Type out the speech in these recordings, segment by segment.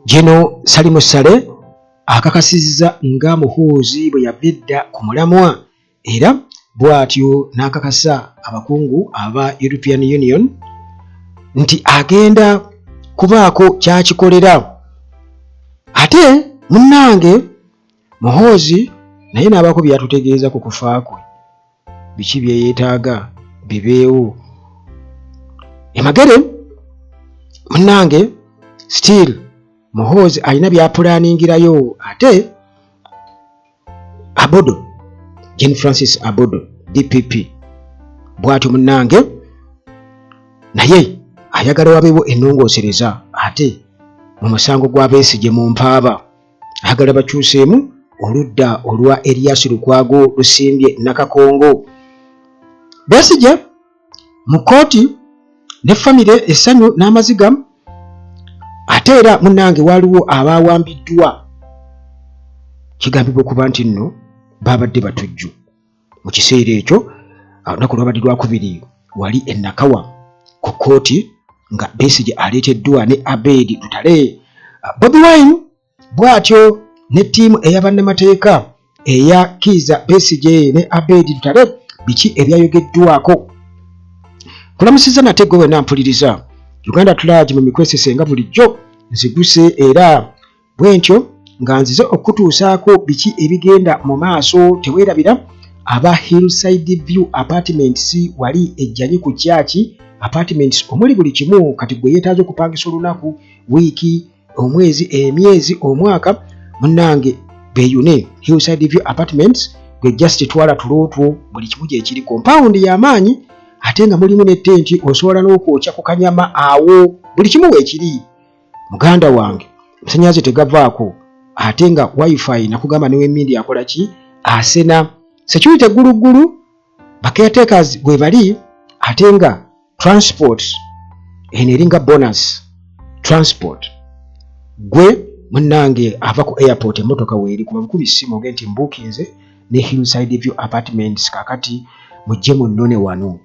Jeno Salimu Sale akakasizza nga Muhoozi bwe yavedda ku mulamwa era bw'atyo n'akakasa abakungu aba European Union nti agenda kubaako kyakikolera. Ate munnange Muhoozi naye n'abaako byatutegeeza ku kufa kwe, biki bye yeetaaga bibeewo. Emagere munnange still Muhoozi alina byapulaaningirayo. Ate Abodo, Jean Francis Abodo DPP bw'atyo munnange naye ayagala wabeewo ennongoosereza. Ate mu musango gwa Besigye mu Mpaaba ayagala bakyuseemu oludda olwa Erias Lukwago Lusimbye Nakakongo. Besigye mu kkooti ne famire essanyu n'amaziga. Ate era munnange waliwo abaawambiddwa, kigambibwa okuba nti nno babadde batujju mu kiseera ekyo. Olunaku lwabadde lwakubiri wali e Nakawa ku kkooti nga Besigye aleeteddwa ne Abedi Lutale. Bobi Wine bw'atyo ne ttiimu ey'abannamateeka eya Kizza Besigye ne Abedi Lutale biki ebyayogeddwako. Kulamusizza nate gwe wena mpuliriza. Uganda Tulage mu mikwesese nga bulijjo nziguse era bwentyo nga nzize okutuusaako biki ebigenda mu maaso. Teweerabira aba Hillside View Apartments wali ejjanyi ku kyaki apartments omuli buli kimu kati gwe yeetaaze okupangisa olunaku, wiiki, omwezi, emyezi, omwaka. Munnange beeyune Hillside View Apartments gwe just twala tulootwo buli kimu gye kiri compound y'amaanyi ate nga mulimu ne tenti osobola n'okwokya ku kanyama awo buli kimu weekiri. Muganda wange amasannyalaze tegavaako ate nga wifi nakugamba new'emmindi akola ki asena. Security egguluggulu bakeeteekers bwe bali ate nga transport eno eringa bonus transport. Gwe munnange ava ku airport emmotoka weeri kuba bukubi ssimu oge nti mbuukinze ne Hillside View Apartments kakati mujje munnone wano.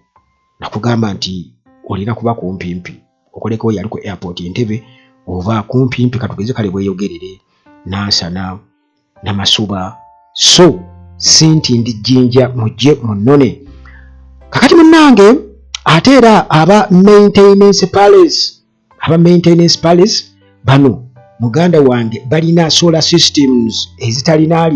Nakugamba nti olina kuba kumpimpi okoleko yali ku airport Entebbe oba kumpimpi katugeze kale bweyogerere Nansana Namasuba so sinti ndi Jinja mujje munnone. Kakati munnange ate era aba maintenance palace bano muganda wange balina solar systems ezitalina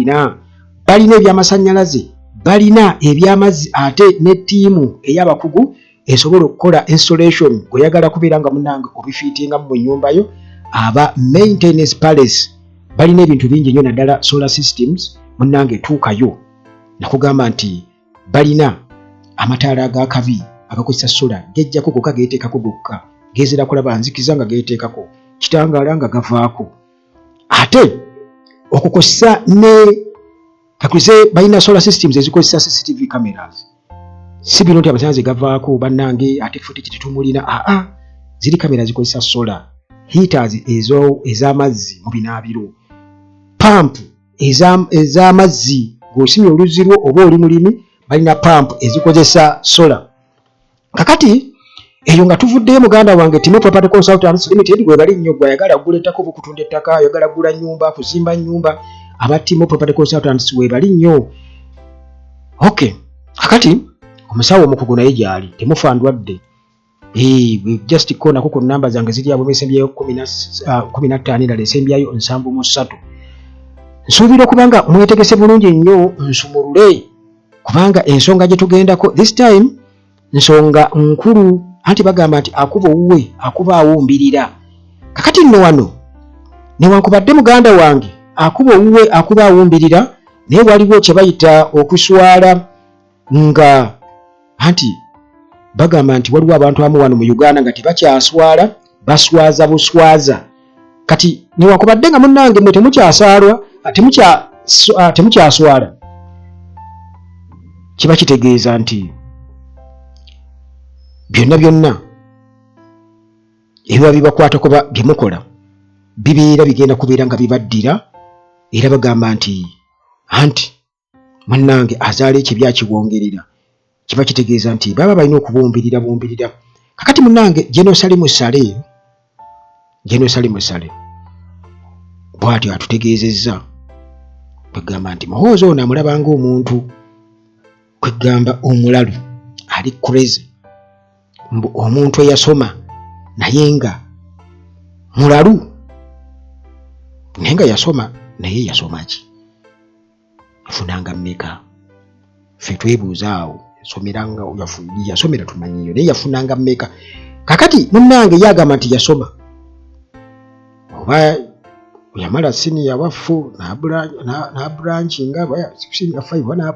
balina ebyamasannyalaze, balina ebyamazzi ate ne ttiimu ey'abakugu esobola okukola installation gweyagala kubeera nga munnange obifiitinga mu nnyumba yo. Aba maintenance palace balina ebintu bingi nnyo naddala solar systems munnange tuukayo. Nakugamba nti balina amataala ag'akabi agakozesa solar gejjako gokka geeteekako gokka gezera kulaba nzikiza nga geeteekako kitangaala nga gavaako. Ate okukozesa ne kakulize balina solar systems ezikozesa CCTV cameras si bino nti amasannyalaze gavaako bannange ate footage tetumulina ziri kamera zikozesa solar, heaters ez'amazzi mu binaabiro, pump ez'amazzi ng'osimye oluzzi lwo oba oli mulimi balina pump ezikozesa solar. Kakati eyo nga tuvuddeyo muganda wange Timo Property Consultants Limited gwe bali nnyo gwayagala kugula ettaka oba kutunda ettaka ayagala kugula nnyumba kuzimba nnyumba aba Timo Property Consultants we bali nnyo. Okay, kakati omusawo omukugu naye gyali temufa ndwadde. Just kona kuko namba zange ziri abo mesembyayo 15 endala esembyayo 73. Nsuubira kubanga mwetegese bulungi nnyo nsumulule kubanga ensonga gye tugendako this time nsonga nkulu anti bagamba nti akuba owuwe akuba awumbirira. Kakati nno wano newankubadde muganda wange akuba owuwe akuba awumbirira naye waliwo kye bayita okuswala nga anti bagamba nti waliwo abantu abamu wano mu Uganda nga tebakyaswala baswaza buswaza. Kati newankubadde nga munnange mwe temukyaswala kiba kitegeeza nti byonna ebiba bibakwatako bye mukola bibeera bigenda kubeera nga bibaddira era bagamba nti anti munnange azaala ekyo byakiwongerera kiba kitegeeza nti baba balina okubumbirira. Kakati munnange Jeno Salimu Sale bw'atyo atutegeezezza kwegamba nti muhoozi ono amulaba ng'omuntu kwegamba omulalu ali crazy, omuntu eyasoma naye nga mulalu naye nga yasoma naye yasoma ki, yafunanga mmeka? Ffe twebuuza awo, yasomeranga yasomera tumanyiyo naye yafunanga mmeka? Kakati munnange yagamba nti yasoma oba yamala senior waffu n'aburanchinga senior 5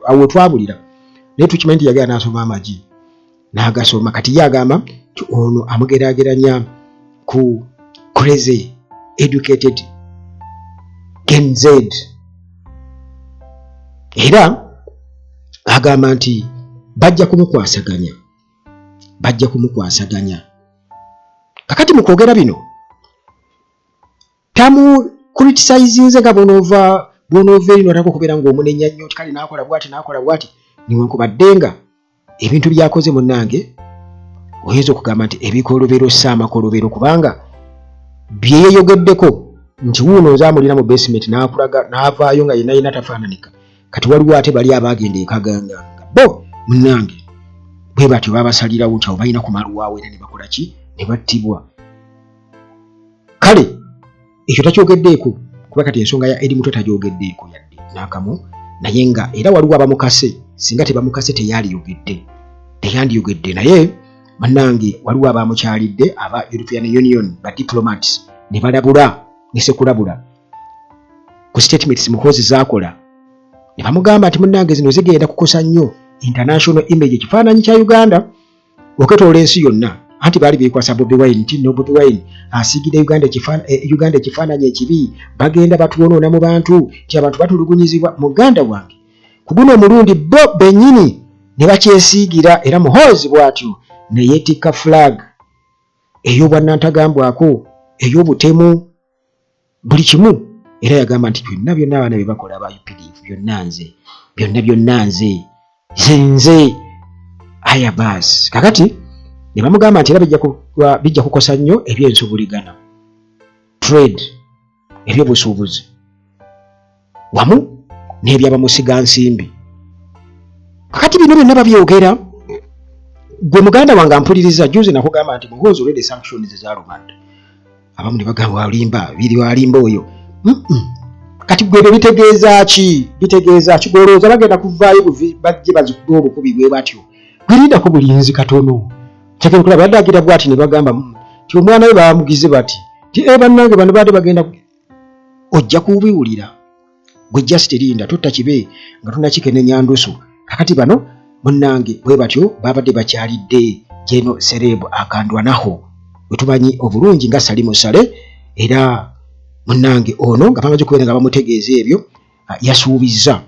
awo twabulira naye tukimanyi nti yagenda n'asoma amagi n'agasoma. Kati yagamba nti ono amugeraageranya ku crazy educated Gen Z era agamba nti bajja kumukwasaganya. Kakati mu kwogera bino tamu criticizinze nga bw'onoova eri n'otaka okubeera ng'omunenya nnyo ti kale n'akola bw'ati newankubadde nga ebintu byakoze munnange oyinza okugamba nti ebikolobero si amakolobero, kubanga bye yeeyogeddeko nti wuuno nzaamulira mu basement n'akulaga n'avaayo nga yenna tafaananika. Kati waliwo ate bali abaagenda ekaganga bo munnange bwe batyo babasalirawo nti abo balina kumalwawo era ne bakola ki, ne battibwa. Kale ekyo takyogeddeeko kuba kati ensonga ya Edi Muto tagyogeddeeko yadde n'akamu, naye nga era waliwo abamukase, singa tebamukase teyandiyogedde, naye bannange waliwo abamukyalidde aba European Union ba diplomats ne balabula ne sekulabula ku statements Muhoozi zaakola ne bamugamba nti munnange zino zigenda kukosa nnyo international image, ekifaananyi kya Uganda oketoola ensi yonna. Anti baali beekwasa Bobi Wine nti no Bobi Wine asiigidde Uganda ekifaananyi ekibi, bagenda batuwonoona mu bantu nti abantu batulugunyizibwa. Muganda wange ku guno omulundi bo bennyini ne bakyesiigira, era Muhoozi bw'atyo ne yeetikka flag ey'obwannantagambwako ey'obutemu buli kimu, era yagamba nti byonna abaana bye bakola aba UPDF byonna nze ayabas. Kakati ne bamugamba nti era bijja kukosa nnyo ebyensubuligana, trade, ebyobusuubuzi wamu n'ebyabamusiga nsimbi. Kakati bino byonna babyogera, gwe muganda wange ampuliriza, juzi nakugamba nti Muhoozi olwedde sanctions ezaalumanda abamu ne bagamba walimba biri walimba oyo. Kati gwe bitegeeza ki? Gwolowooza bagenda kuvaayo bajje bazikuba obukubi bwe batyo? Gwirindako bulinzi katono. Kyekera okulaba yaddagira bw'ati ne bagamba nti omwana we bamugize bati ti bannange bano baadde bagenda, ojja kubiwulira gwe just linda tutta kibe nga tunakikenenya ndusu. Kakati bano munnange bwe batyo babadde bakyalidde Jeno Sereb akandwanaho bwe tumanyi obulungi nga Salimu Sale, era munnange ono nga bamaze kubeera nga bamutegeeza ebyo yasuubiza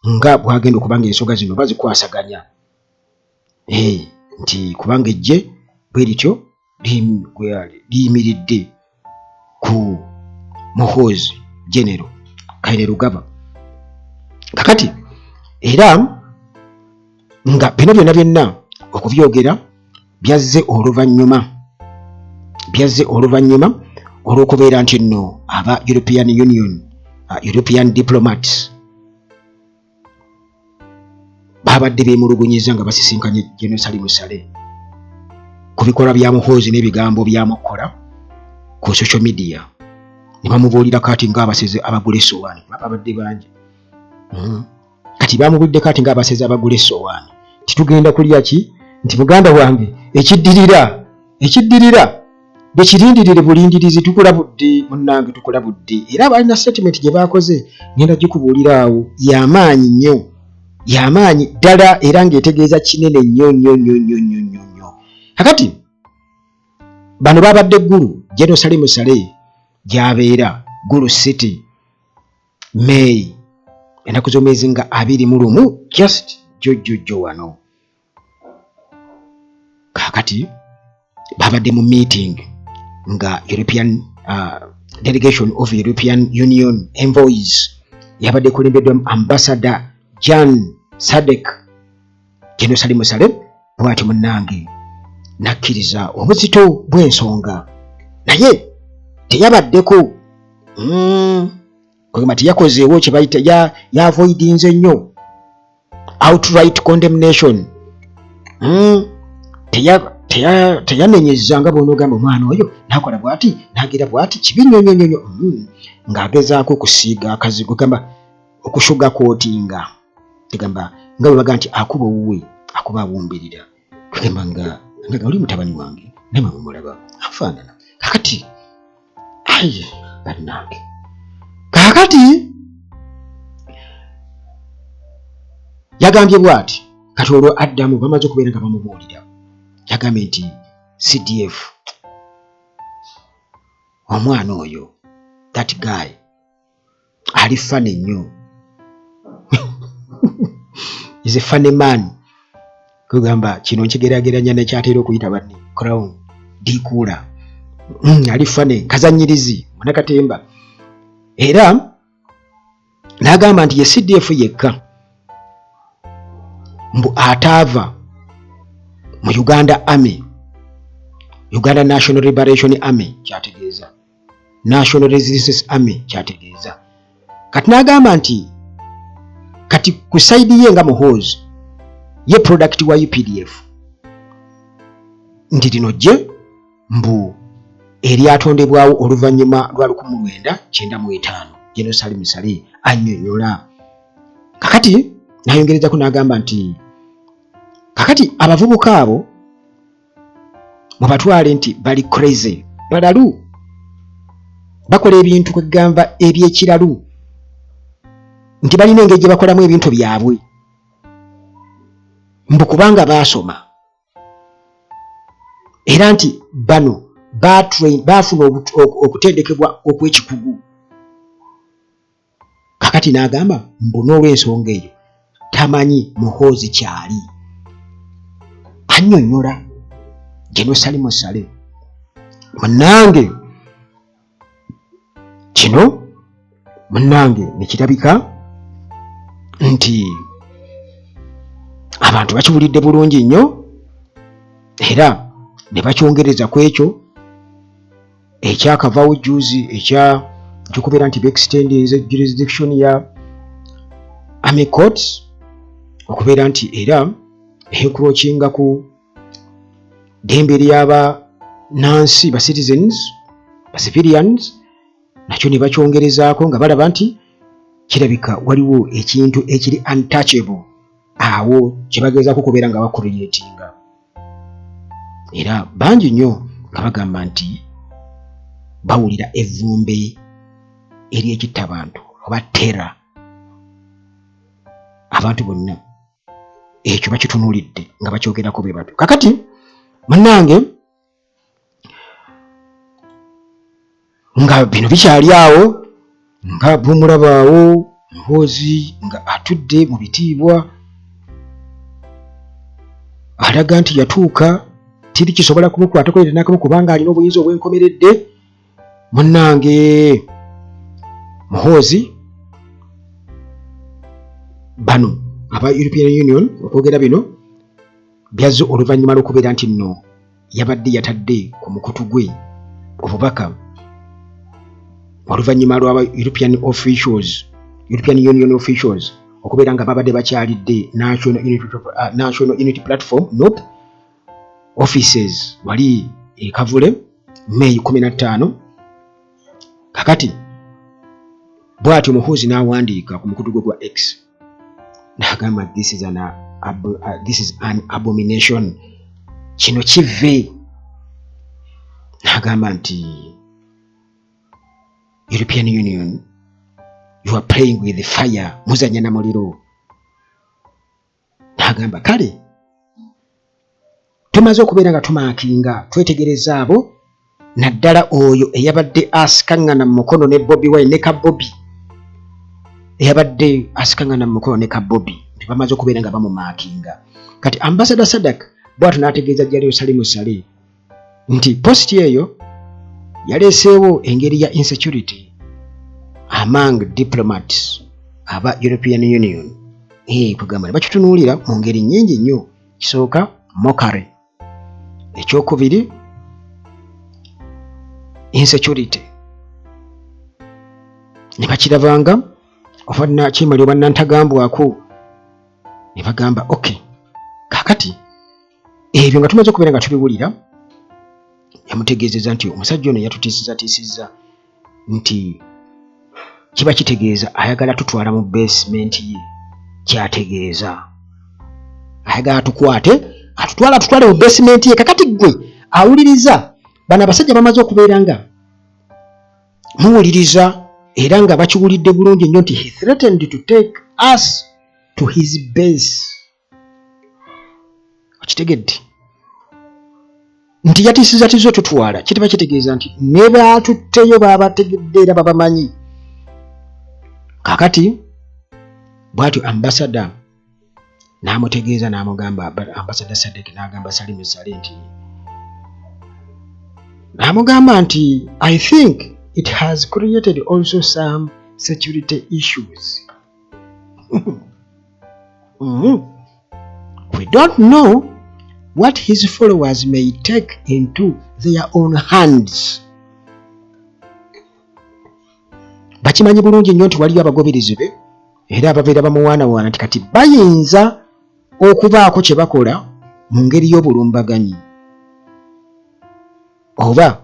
nga bwagenda okubanga ensonga zino bazikwasaganya nti kubanga ejje bwe lityo liyimiridde ku Muhoozi General Kainerugaba. Kakati era nga bino byonna okubyogera byazze oluvannyuma olw'okubeera nti nno aba European Union, European diplomats babadde beemulugunyiza nga basisinkanye Jeno Salimu Sale ku bikolwa bya Muhoozi n'ebigambo byamukola ku social media. Ne bamubuulira kati ng'abaseze abagula essowaani, babadde bangi. Kati bamubulidde kati ng'abaseze abagula essowaani titugenda kulya ki? Nti muganda wange ekiddirira bekirindirire bulindirizi, tukulabudde munnange, tukulabudde. Era balina statement gye baakoze ngenda gikubuulira awo, y'amaanyi nnyo, y'amaanyi ddala, era ng'etegeeza kinene nnyo. Kakati bano babadde Gulu, Jeno Salimu Sale gy'abeera Gulu City, May ennaku z'omwezi nga 21 just jjo wano. Kakati babadde mu meeting nga European delegation of European Union envoys yabadde kulembeddwa Ambassador Jan Sadek. Jeno Salimu Sale bw'atyo munnange nakkiriza obuzito bw'ensonga naye teyabaddeko kwegamba teyakozeewo kye bayita yavoidinze nnyo outright condemnation teyanenyeza nga bw'onoogamba omwana oyo nakola bw'ati nagira bw'ati kibi nnyonyonyonyo ng'agezaako okusiiga akazigo gamba okushuga kootinga tegamba nga bwe baga nti akuba owuwe akuba awumbirira kwegamba nga oli mutabani wange namwe mumulaba afaanana kakati ayi bannange kakati yagambye bw'ati kati olwo addamu bamaze okubeera nga bamubuulira yagambye nti CDF omwana oyo that guy ali fane nnyo is a funny man kugamba kino nkigeraageranya nekyatera okuyita banne crown dikuula ali fane kazanyirizi munakatemba era n'agamba nti ye CDF yekka mbu ataava mu Uganda Army, Uganda National Liberation Army kyategeeza National Resistance Army kyategeeza kati n'agamba nti kati ku side ye nga Muhoozi ye product wa UPDF nti lino gye mbu eryatondebwawo oluvannyuma lwa 1995 General Salim Saleh annyonnyola kakati n'ayongerezako n'agamba nti kakati abavubuka abo mubatwale nti bali crazy balalu bakola ebintu kwegamba ebyekiralu nti balina engeri gye bakolamu ebintu byabwe mbu kubanga baasoma era nti bano baafuna okutendekebwa okw'ekikugu kakati n'agamba mbu n'olw'ensonga eyo tamanyi Muhoozi kyali annyonnyola General Salim Saleh munnange kino munnange nekirabika nti abantu bakiwulidde bulungi nnyo era ne bakyongereza ku ekyo ekyakavaawo juzi ekyokubeera nti extendinze jurisdiction ya Army Courts okubeera nti era encroachinga ku ddembe ly'aba nansi ba citizens ba civilians nakyo ne bakyongerezaako nga balaba nti kirabika waliwo ekintu ekiri untouchable awo kye bagezaako kubeera nga bakuliyetinga era bangi nnyo nga bagamba nti bawulira evvumbe ery'ekitta abantu oba terra abantu bonna ekyo bakitunuulidde nga bakyogerako be batu kakati munnange nga bino bikyali awo nga bumulabaawo Muhoozi nga atudde mu bitiibwa alaga nti yatuuka tiri kisobola kumukwatako yadde n'akamu kubanga alina obuyinza obwenkomeredde munnange Muhoozi bano aba European Union okwogera bino byazze oluvannyuma lw'okubeera nti nno yabadde yatadde ku mukutu gwe obubaka oluvannyuma lw'aba European Union officials okubeera nga babadde bakyalidde National Unity Platform North offices wali Kavule May 15 kakati bw'atyo Muhoozi n'awandiika ku mukutu gwe gwa X n'agamba this is an abomination kino kive n'agamba nti European Union you are playing with the fire muzanya na muliro n'agamba kale tumaze okubeera nga tumaakinga twetegereza abo naddala oyo eyabadde asikaŋŋana mu mukono ne Bobi Wine ne ka Bobi eyabadde asikaŋŋana mu mukono ne ka Bobi bamaze okubeera nga bamumaakinga kati Ambassador Sadak bw'atyo n'ategeeza General Salim Saleh nti post eyo yaleeseewo engeri ya insecurity among diplomats aba European Union kugamba ne bakitunuulira mu ngeri nnyingi nnyo kisooka mockery Ekyokubiri, insecurity. Ne bakiravanga oba kimali oba nantagambwako ne bagamba okay, kakati ebyo nga tumaze okubeera nga tubiwulira, yamutegeezeza nti omusajja ono yatutiisizza nti kiba kitegeeza ayagala tutwala mu basement ye. Kyategeeza ayagala atutwale mu basement ye. Kakati gwe awuliriza bano abasajja bamaze okubeera nga muwuliriza era nga bakiwulidde bulungi nnyo nti he threatened to take us to his base. Okitegedde nti yatiisiza tizo tutwala, kitiba kitegeeza nti ne baatutteyo babategedde era babamanyi. Kakati bw'atyo ambassador n'amutegeeza n'amugamba, ambassador Sadek n'agamba Salim Saleh nti n'amugamba nti I think it has created also some security issues. We don't know what his followers may take into their own hands. Bakimanyi bulungi nnyo nti waliyo abagoberezi be era ababeera bamuwaanawaana nti kati bayinza okubaako kye bakola mu ngeri y'obulumbaganyi oba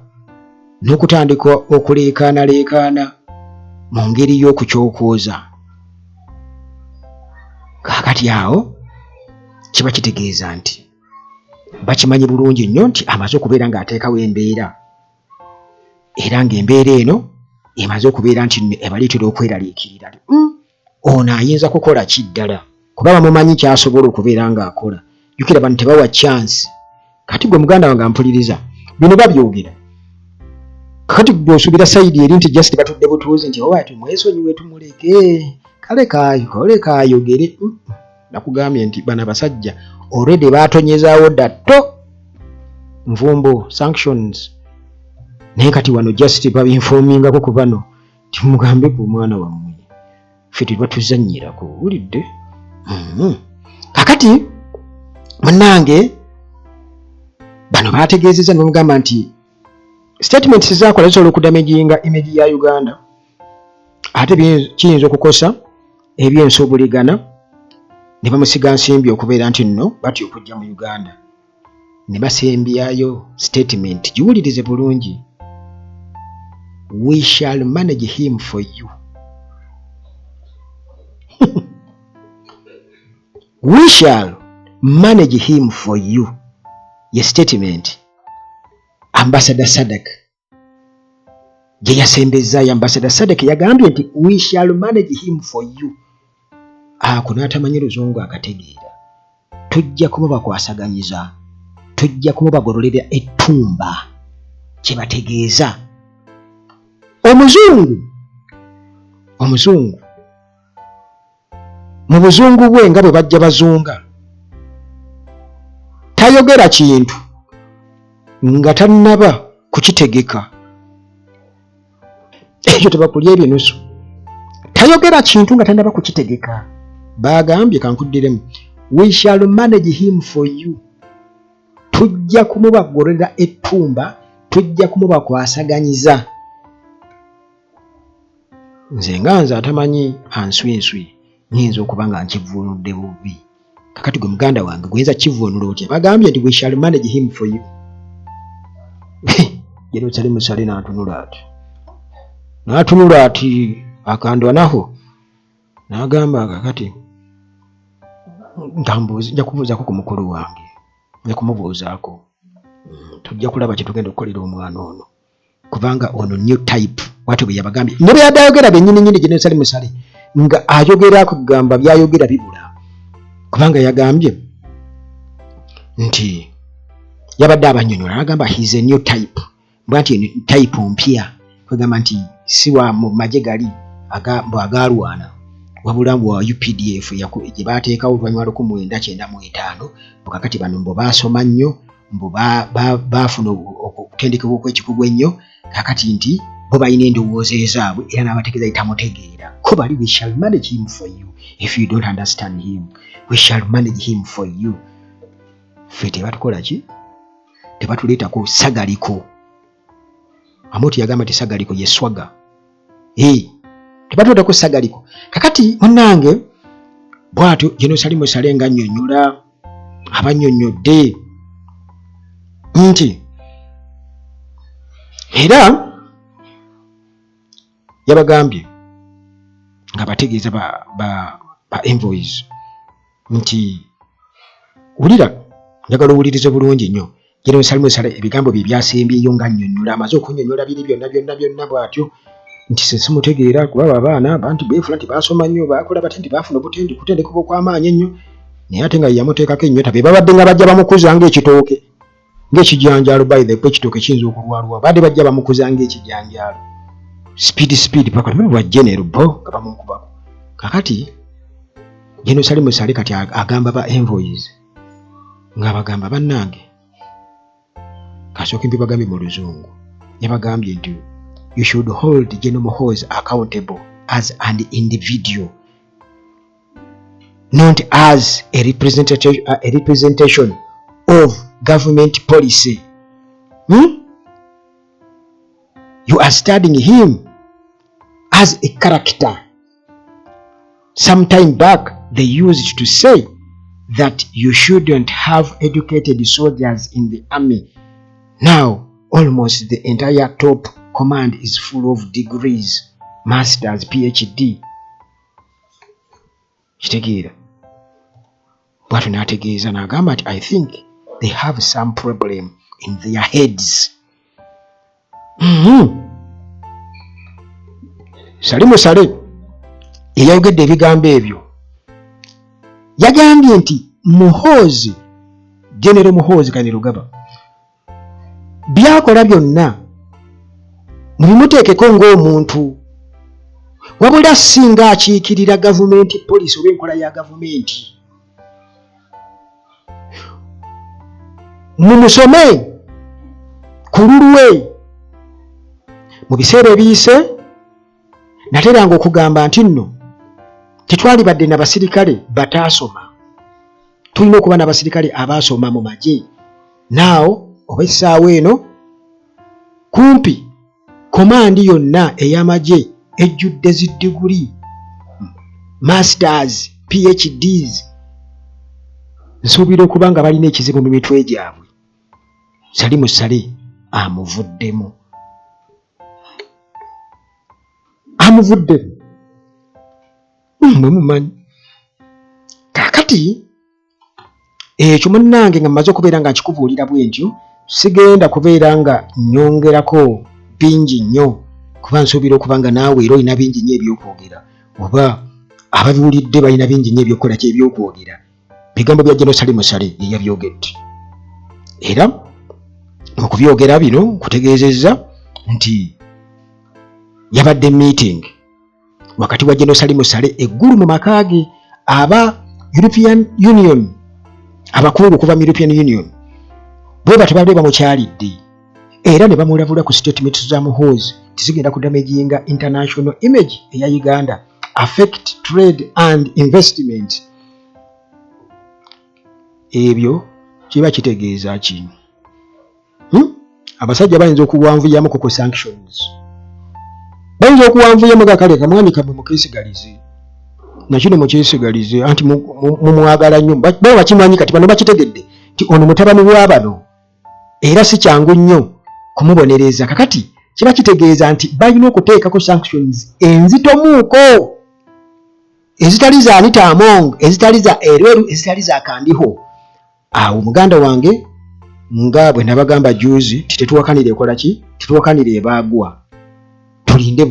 n'okutandika okuleekaanaleekaana mu ngeri y'okukyokooza. Kaakati awo kiba kitegeeza nti bakimanyi bulungi nnyo nti amaze okubeera ng'ateekawo embeera era ng'embeera eno emaze okubeera nti ebaleetera okweraliikirira. Ono ayinza kukola ki ddala kuba bamumanyi kyasobola okubeera ng'akola. Jjukira bano tebawa chance. Kati gwe muganda wange ampuliriza bino babyogera. Kati gwe osubira sayidi eri nti just batudde butuuzi nti oba tumwesonyiwe tumuleke kale kaayogere. Nakugambye nti bano abasajja already baatonyezaawo ddatto nvumbo sanctions. Naye kati wano just babinfoomingako ku bano timugambe ku mwana wammwe ffe tebatuzannyirako wulidde. Kakati munnange bano baategeezezza n'omugamba nti statements zaakola zisobola okudamaginga image ya Uganda ate kiyinza okukosa ebyensobuligana ne bamusiga nsimbi okubeera nti nno batya okujja mu Uganda ne basembyayo statement. Giwulirize bulungi. We shall manage him for you. We shall manage him for you. Ye statement Ambassador Sadek gye yasembezaayo. Ambassador Sadek yagambye nti we shall manage him for you. Ako n'atamanyi luzungu akategeera. Tujja kumubakwasaganyiza, tujja kumubagorolera ettumba kye bategeeza. Omuzungu mu buzungu bwe nga bwe bajja bazunga tayogera kintu nga tannaba kukitegeka. Ekyo tebakulya ebinusu. Tayogera kintu nga tannaba kukitegeka. Bagambye kankuddiremu, we shall manage him for you. Tujja kumubagorera ettumba, tujja kumubakwasaganyiza. Nze nga nze atamanyi answinswi nyinza okuba nga nkivuunudde bubi. Kakati gwe muganda wange gwenza kivuunula otya? Bagambye nti we shall manage him for you. Jero Salim Musale n'atunula ati akandwa naho n'agamba kakati nja kubuuzaako ku mukulu wange, nja kumubuuzaako. Tujja kulaba kye tugenda okukolera omwana ono kubanga ono new type. Watu bwe yabagambye ne bwe yadayogera bennyini General Salim Musale nga ayogera kugamba byayogera bibula kubanga yagambye nti yabadde abannyonnyola n'agamba he's a new type. Bw'anti type mpya kwegamba nti si wa mu magye gali agaalwana wabula mbu wa UPDF gye baateekawo oluvannyuma 1995 kakati bano mbo baasoma nnyo mbo baafuna okutendekebwa okw'ekikugu ennyo kakati nti bo balina endowooza ezaabwe era n'abategeeza tamutegeera ko bali we shall manage him for you. If you don't understand him, we shall manage him for you. Ffe tebatukola ki? tebatuleetako sagaliko. Amoti yagamba ti sagaliko ye swaga. Tebatuleetako sagaliko. Kakati munnange bwatyo General Salim Ssale nga annyonnyola abannyonnyodde nti era yabagambye nga bategeeza ba envoys nti wulira njagala owulirize bulungi nnyo. General Salim Ssale ebigambo bye byasembyeyo nga annyonnyola amaze okunnyonnyola biri byonna bw'atyo nti simutegeera kuba abaana abantu beefula nti baasoma nnyo bakola bati nti baafuna kutendekebwa okw'amaanyi ennyo naye ate nga yamuteekako ennyota be babadde nga bajja bamukuza ng'ekitooke ng'ekijanjaalo. By the way ekitooke kiyinza okulwalwa badde bajja bamukuza ng'ekijanjaalo speed paka bwa genero bo nga bamukubako. Kakati General Salim Ssale kati agamba ba envoys nga bagamba bannange kasooke mbibagambye mu Luzungu. Yabagambye nti you should hold General Muhoozi accountable as an individual, not as a representation of government policy. You are studying him as a character. Some time back, they used to say that you shouldn't have educated soldiers in the army. Now, almost the entire top command is full of degrees, masters, PhD. Kitegeera. Bwatu n'ategeeza n'agamba nti I think they have some problem in their heads. Salim Ssale eyayogedde ebigambo ebyo yagambye nti Muhoozi, General Muhoozi Kainerugaba byakola byonna mubimuteekeko ng'omuntu wabula singa akiikirira gavumenti poliisi oba enkola ya gavumenti. Mumusome ku lulwe. Mu biseera ebiyise nateranga okugamba nti nno tetwali badde n'abasirikale bataasoma, tulina okuba n'abasirikale abaasoma mu magye. Naawo oba essaawa eno kumpi komandi yonna ey'amagye ejjudde ziddiguli, masters, PhDs. Nsuubira okuba nga balina ekizibu mu mitwe gyabwe. Salim Ssale amuvuddemu. Mumumanyi. Kakati ekyo munnange nga mmaze okubeera nga nkikubuulira bwe ntyo sigenda kubeera nga nnyongerako bingi nnyo kuba nsuubira okuba nga naawe era olina bingi nnyo ebyokwogera oba ababiwulidde balina bingi nnyo ebyokukola ki ebyokwogera. Bigambo bya General Salim Ssale ye yabyogedde era mu kubyogera bino nkutegeezezza nti yabadde meeting wakati wa General Salim Ssale eggulu mu maka ge aba European Union, abakungu kuva mu European Union bwe batubadde bamukyalidde era ne bamulabula ku statement za Muhoozi tizigenda kudamaginga international image eya Uganda, affect trade and investment. Ebyo kiba kitegeeza ki? Abasajja bayinza okuwanvuyamu ku sanctions, bayinza okuwanvuyamu gakale kamwami kamwe mukeesigalize nakino mukyesigalize anti mumwagala nnyo bo bakimanyi kati bano bakitegedde nti ono mutabani wa bano era si kyangu nnyo kumubonereza. Kakati kiba kitegeeza nti balina okuteekako sanctions enzitomuuko ezitali za Anita Among, ezitali za Erweru, ezitali za Kandiho. Awo muganda wange nga bwe nabagamba juzi titetuwakanire ekola ki? Tetuwakanire ebaagwa. Tulinde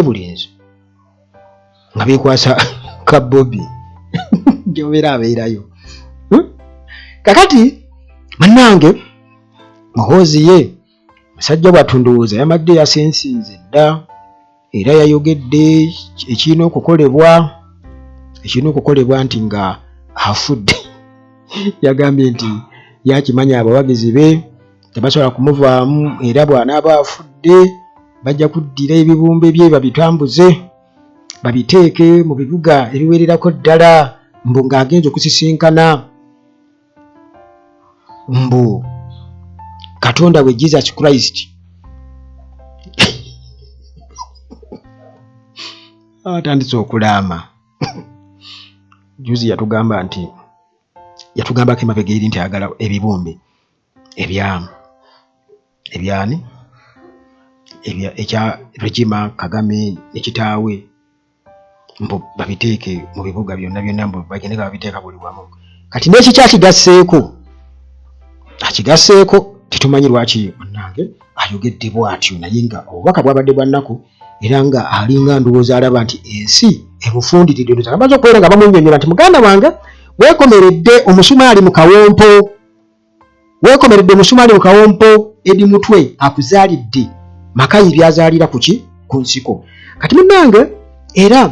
bulinzi nga beekwasa ka Bobby gyobeera abeerayo. Kakati mannange Muhoozi ye musajja bwatundowooza yamadde yasensinze dda era yayogedde ekirina okukolebwa nti nga afudde. Yagambye nti yakimanya abawagizi be tebasobola kumuvaamu era bw'anaaba afudde bajja kuddira ebibumbe bye babitambuze babiteeke mu bibuga ebiwererako ddala mbu ng'agenza okusisinkana mbu Katonda we Jesus Christ atandise okulama. Juzi yatugamba kemabega eri nti ayagala ebibumbe ekya Regima Kagame ne kitaawe mbu babiteeke mu bibuga byonna mbu bagende babiteeka buli wamu. Kati n'eki akigasseeko tetumanyi lwaki munnange ayogedde bw'atyo, naye nga obubaka bwabadde bwa nnaku era nga alinga ndowooza alaba nti ensi ebufundiridde. Amaze okubeera nga bamunnyonnyola nti muganda wange weekomeredde omusumaali mu kawompo edi mutwe akuzaalidde makayi byazaalira ku nsiko. Kati munnange era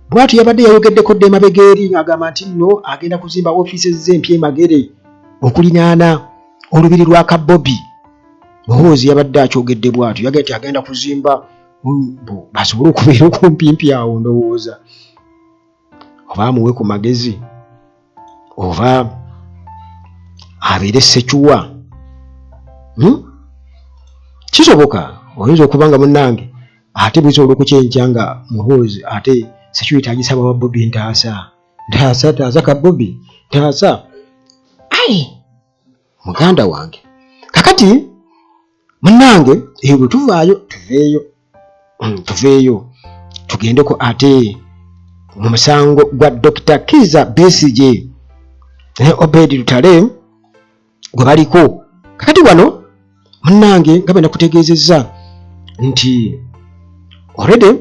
bw'atyo yabadde yayogeddeko dde emabega eri ng'agamba nti nno agenda kuzimba ofiisi z'empya Magere okulinaana olubiri lwa Kabobi. Muhoozi yabadde akyogedde bw'atyo, yagenda nti agenda kuzimba basobole okubeera okumpimpi awo. Ndowooza oba amuwe ku magezi oba abeere Ssekyuwa. Kisoboka oyinza okuba nga munnange ate bwiza olw'okukyenkya nga Muhoozi ate Ssekyuwa tagisaba wa Bobi ntaasa ka Bobi ntaasa. Muganda wange kakati munnange ebyo tuveeyo tugendeko ate mu musango gwa Dr. Kizza Besigye ne Obed Lutale gwe baliko. Kakati wano munnange nga bwe nakutegeezezza nti already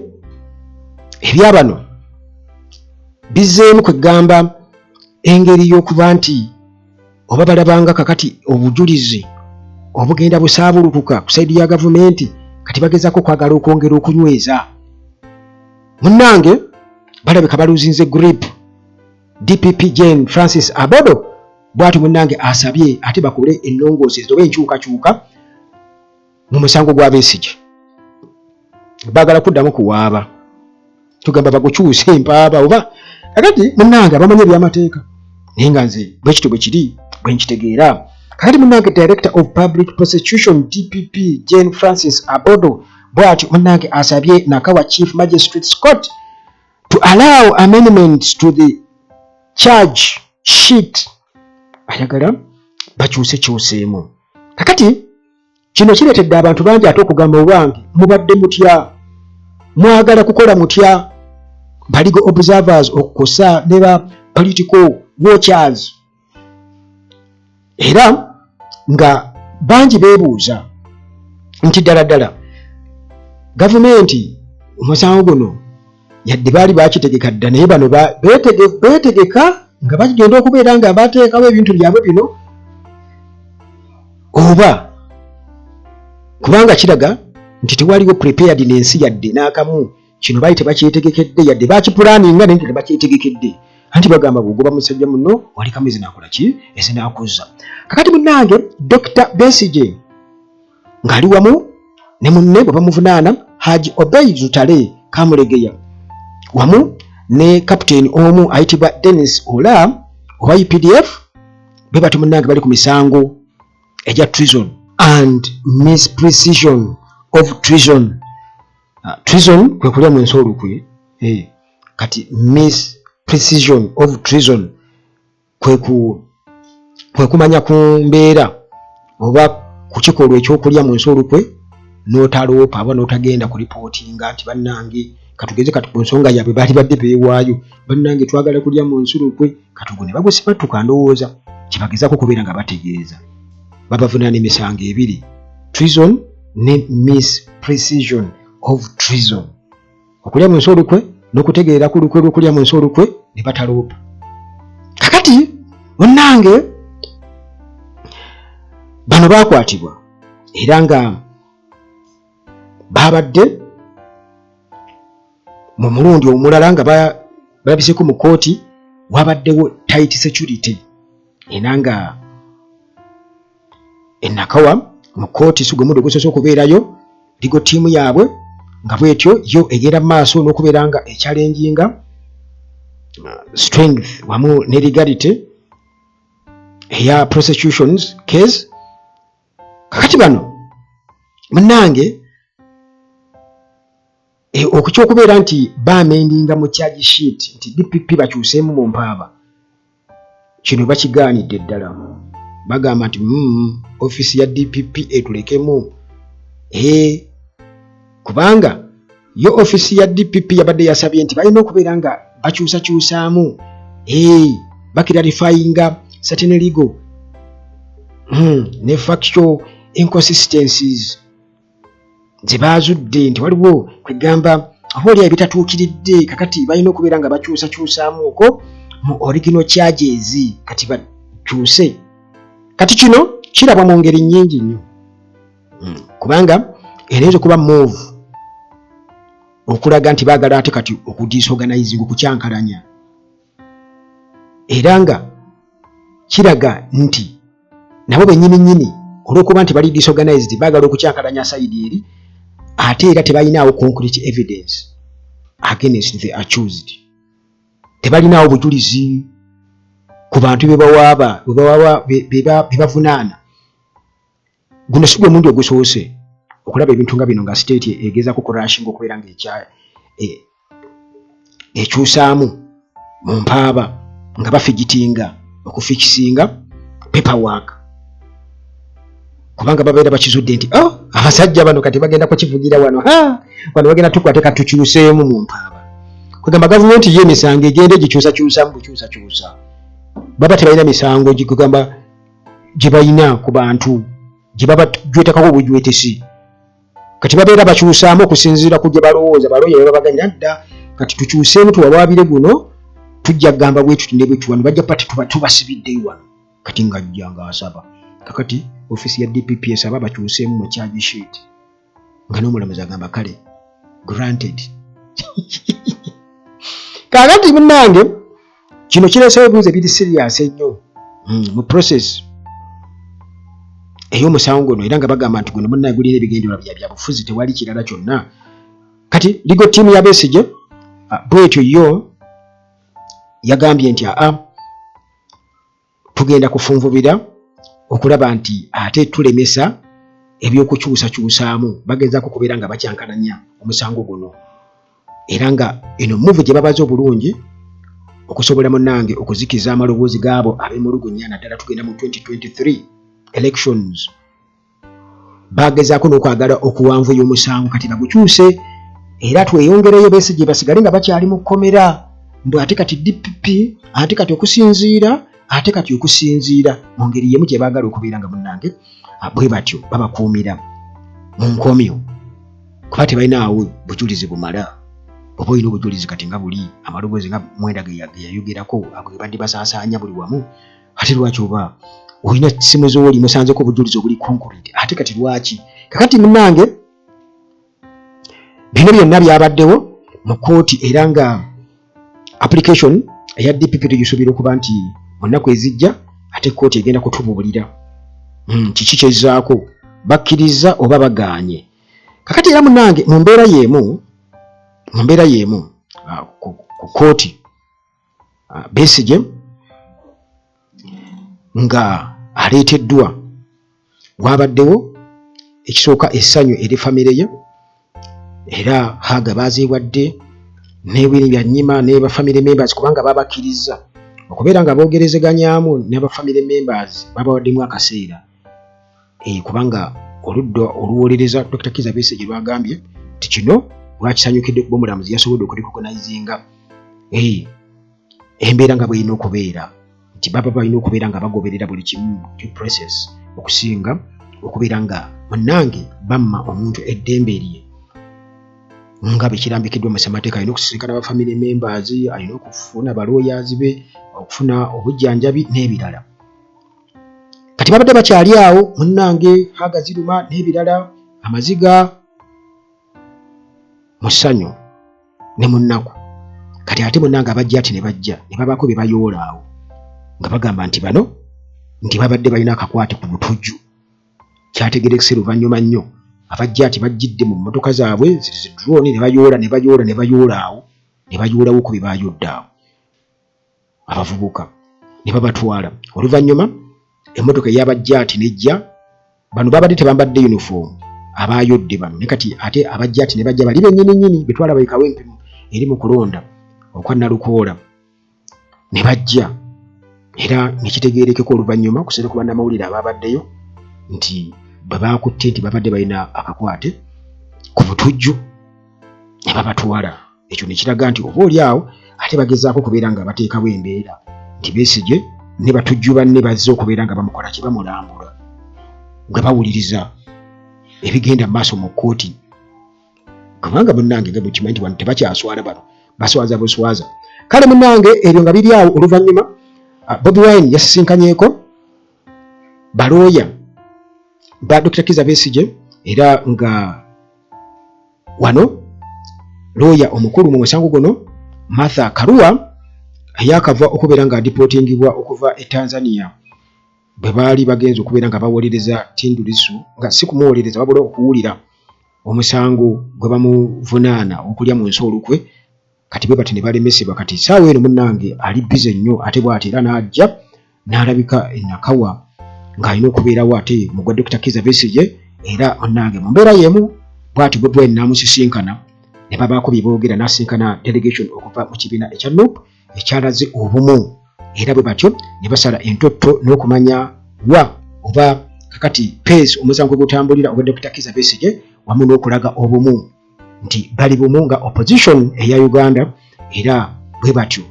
ebyabano bizzeemu kwegamba engeri y'okuba nti oba balabanga kakati obujulizi obugenda busaabulukuka ku saidi ya gavumenti kati bagezaako kwagala okwongera okunyweza. Munnange balabika baluzinze grip. DPP Jane Francis Abodo bw'ati munnange asabye ate bakole ennongoosezo oba enkyukakyuka mu musango gwa Besigye. Baagala kuddamu kuwaaba, tugamba bagukyuse empaaba oba kakati munnange abamanyi ebyamateeka naye nga nze bwekito bwe kiri bwe nkitegeera. Kakati munnange Director of Public Prosecution DPP Jane Francis Abodo bw'atyo munnange asabye Nakawa Chief Magistrates Court to allow amendments to the charge sheet. Ayagala bakyuseemu. Kakati kino kireetedde abantu bangi ate okugamba owange mubadde mutya, mwagala kukola mutya, baligo observers okukosa ne ba political watchers. Era nga bangi beebuuza nti ddala gavumenti omusango guno yadde baali bakitegeka dda naye bano beetegeka nga bagenda okubeera nga bateekawo ebintu byabwe bino oba kubanga kiraga nti tewaliwo prepared n'ensi yadde n'akamu kino baali tebakyetegekedde yadde bakipulaninga naye tebakyetegekedde. Anti bagamba bw'ogoba musajja muno wali kamu ezinaakola ki ezinaakuza. Kakati munnange Dr. Besigye ng'ali wamu ne munne bwe bamuvunaana Haji Obeid Lutale Kamulegeya wamu ne kapiteeni omu ayitibwa Dennis Ola owa UPDF be bati munnange bali ku misango egya treason and misprecision of treason. Treason kwe kulya mu nsi olukwe kati misprecision of treason kwe kumanya ku mbeera oba ku kikolwa ekyokulya mu nsi olukwe n'otaloopa aba n'otagenda ku ripootinga nti bannange katugeze kati ku nsonga yaabwe baali badde beewaayo bannange twagala kulya mu nsi olukwe katugu ne bagusibatuka ndowooza kibagezaako kubeera nga bategeeza babavunaana emisango ebiri treason ne misprecision of treason. Okulya mu nsi olukwe n'okutegeera ku lukwe lw'okulya mu nsi olukwe ne bataloopa. Kakati munnange bano baakwatibwa era nga babadde mu mulundi omulala nga balabiseko mu kooti wabaddewo tight security era nga Nakawa mu kooti si gwe mudde gusoose okubeerayo ligo tiimu yaabwe nga bwetyo yo egenda mu maaso n'okubeera nga echallenginga strength wamu ne legality eya prosecutions case. Kakati bano munange okukyokubeera nti bamendinga mu charge sheet nti DPP bakyuseemu mu mpaaba, kino bakigaanidde ddala. Bagamba nti office ya DPP etulekemu, kubanga yo office ya DPP yabadde yasabye nti balina okubeera nga bakyusakyusaamu, bakirarifyinga certain legal ne factual inconsistencies ze bazudde nti waliwo kwegamba obaoli ebitatuukiridde, kakati balina okubeera nga bakyusakyusaamu okwo mu original charges kati bakyuse. Kati kino kirabwa mu ngeri nnyingi nnyo, kubanga ereza okuba move okulaga nti baagala ate kati okudisorganizing okukyankalanya, era nga kiraga nti nabo bennyini olw'okuba nti bali disorganized baagala okukyankalanya sayidi eri, ate era tebalinaawo concrete evidence against the accused. Tebalinaawo bujulizi ku bantu bebavunaana. Guno si gwe mundi ogusoose okulaba ebintu nga bino nga state egezaako kurashing okubeera nga ekyusaamu mu mpaaba nga bafigitinga okufikisinga paperwork, kubanga babeera bakizudde nti abasajja bano kati bagenda kukivugira wano bagenda tukwate katukyuseemu mu mpaaba. Kugamba gavumenti ye emisango egenda egikyusakyusa mu bukyusakyusa, baba tebalina misango gikugamba gye balina ku bantu gye baba gyetakako obujwetesi, kati babeera bakyusaamu okusinziira ku gye balowooza. Balooya bwe babaganya dda kati tukyuseemu tuwawaabire guno, tujja kugamba bwe tuti ne bwe tuwano, bajja pati tuba tubasibiddeyo wano, kati ng'ajja ng'asaba. Kakati office ya DPP esaba bakyuseemu mu charge sheet, nga n'omulamuzi agamba kale granted. Kakati munnange kino kireesewo ebibuuzo ebiri serious ennyo mu process ey'omusango guno, era nga bagamba nti guno munnange gulina ebigendererwa bya bufuzi, tewali kirala kyonna. Kati legal team ya Besigye bwetyo yo yagambye nti tugenda kufunvubira okulaba nti ate tulemesa ebyokukyusakyusaamu, bagezaako kubeera nga bakyankalanya omusango guno, era nga eno move gye babaze obulungi okusobola munnange okuzikiza amaloboozi gaabo ab'emulugunya, naddala tugenda mu 2023 elections. Bagezaako n'okwagala okuwanvuya omusango kati bagukyuse, era tweyongereyo Besigye basigale nga bakyali mu kkomera, mbu ate kati DPP ate kati okusinziira mu ngeri yemu gye baagala okubeera nga munnange bwe batyo babakuumira mu nkomyo, kuba tebalinaawo bujulizi bumala. Oba olina obujulizi kati nga buli amaloboozi nga Mwenda ge yayogerako ago badde basaasaanya buli wamu, ate lwaki oba olina simu z'oli musanzeko obujulizi obuli concrete, ate kati lwaki? Kakati munnange bino byonna byabaddewo mu kooti, era nga application eya DPP tugisuubira okuba nti mu nnaku ezijja ate kooti egenda kutubuulira kiki kyezzaako, bakkiriza oba bagaanye. Kakati era munnange mu mbeera y'emu ku kooti Besigye nga aleeteddwa, wabaddewo ekisooka essanyu eri famire ye, era haga bazeewadde n'ebintu bya nnyima ne ba family members, kubanga babakkiriza okubeera nga boogerezeganyaamu ne ba family members, babawaddemu akaseera kubanga oludda oluwolereza Dr. Kizza Besigye lwagambye nti kino lwakisanyukidde kuba omulamuzi yasobodde okurecognizinga embeera nga bw'erina okubeera, nti baba balina okubeera nga bagoberera buli kimu due process okusinga okubeera nga munnange bamma omuntu eddembe lye nga bekirambikiddwa mu ssemateeka. Alina okusisinkana aba family members, alina okufuna balooyazi be, okufuna obujjanjabi n'ebirala. Kati babadde bakyali awo munnange haga ziruma n'ebirala, amaziga mu ssanyu ne mu nnaku. Kati ate munnange abajja ati ne bajja ne babaako bye bayoola awo nga bagamba nti bano nti babadde balina akakwate ku butujju, kyategerekese luvannyuma nnyo. Abajja ati bajjidde mu mmotoka zaabwe drone ne bayoola awo, ne bayoolawo ku bye bayodde awo abavubuka ne babatwala. Oluvannyuma emmotoka ey'abajjaati nejja, bano babadde tebambadde uniform abayodde bano ne kati ate abajjaati ne bajja bali bennyini betwala bayikawo empimu eri mu kulonda okwa Nalukoola ne bajja era nekitegeerekeko oluvannyuma okusinziira ku bannamawulire ababaddeyo nti bwe baakutte nti babadde balina akakwate ku butujju ne babatwala. Ekyo ne kiraga nti oba oli awo ate bagezaako okubeera nga bateekawo embeera nti Besigye ne batujju banne bazze okubeera nga bamukola kye bamulambula gwe bawuliriza ebigenda mu maaso mu kkooti. Kubanga munnange nga mukimanyi nti wano tebakyaswala bano baswaza buswaza. Kale munnange ebyo nga biri awo oluvannyuma Bobi Wine yasisinkanyeeko balooya ba Dr. Kizza Besigye era nga wano looya omukulu mu musango guno Martha Karua yakava okubeera nga adipootingibwa okuva e Tanzania bwe baali bagenza okubeera nga bawolereza Tundu Lissu nga si kumuwolereza wabula okuwulira omusango gwe bamuvunaana okulya mu nsi olukwe. Kati bwe bati ne balemesebwa. Kati saawa eno munnange ali bize nnyo ate bw'ati era n'ajja n'alabika e Nakawa ng'alina okubeerawo ate mu gwa Dr. Kizza Besigye era munnange mu mbeera y'emu bw'ati Bobi Wine n'amusisinkana ne babaako bye boogera n'asinkana delegation okuva mu kibiina ekya NUP ekyalaze obumu era bwe batyo ne basala entotto n'okumanya wa oba kakati pace omusango gutambulira ogwa Dr. Kizza Besigye wamu n'okulaga obumu nti bali bumu nga opposition eya Uganda era bwe batyo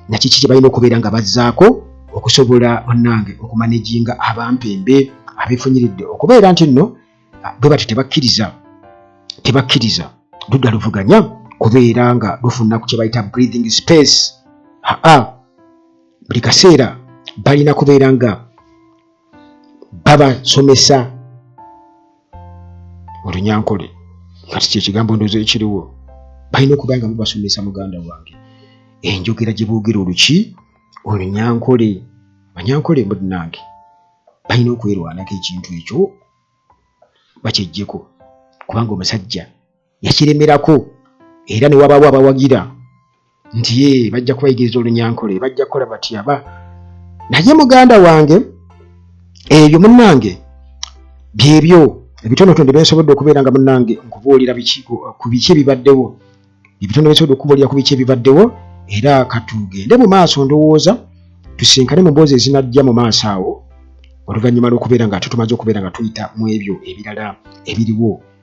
nakiki kye balina okubeera nga bazzaako okusobola munnange okumanejinga abampembe abeefunyiridde okubeera nti nno bwe batyo tebakkiriza ludda luvuganya kubeera nga lufuna ku kye bayita breathing space. Buli kaseera balina kubeera nga babasomesa Olunyankole kati kye kigambo ndowooza ekiriwo balina okubeera nga babasomesa muganda wange enjogera gye boogera Oluki Olunyankole. Abanyankole munnange balina okwerwanako ekintu ekyo bakyeggyeko kubanga omusajja yakiremerako era ne wabaawo abawagira nti bajja kubayigiriza Olunyankole bajja kukola batya naye muganda wange ebyo munnange byebyo ebitonotono byensobodde okubeera nga munnange nkubuulira ku biki ebibaddewo ebitono byensobodde okubuulira ku biki ebibaddewo era katugende mu maaso ndowooza tusinkane mu mboozi ezinajja mu maaso awo oluvannyuma lw'okubeera nga tumaze okubeera nga tuyita mu ebyo ebirala ebiriwo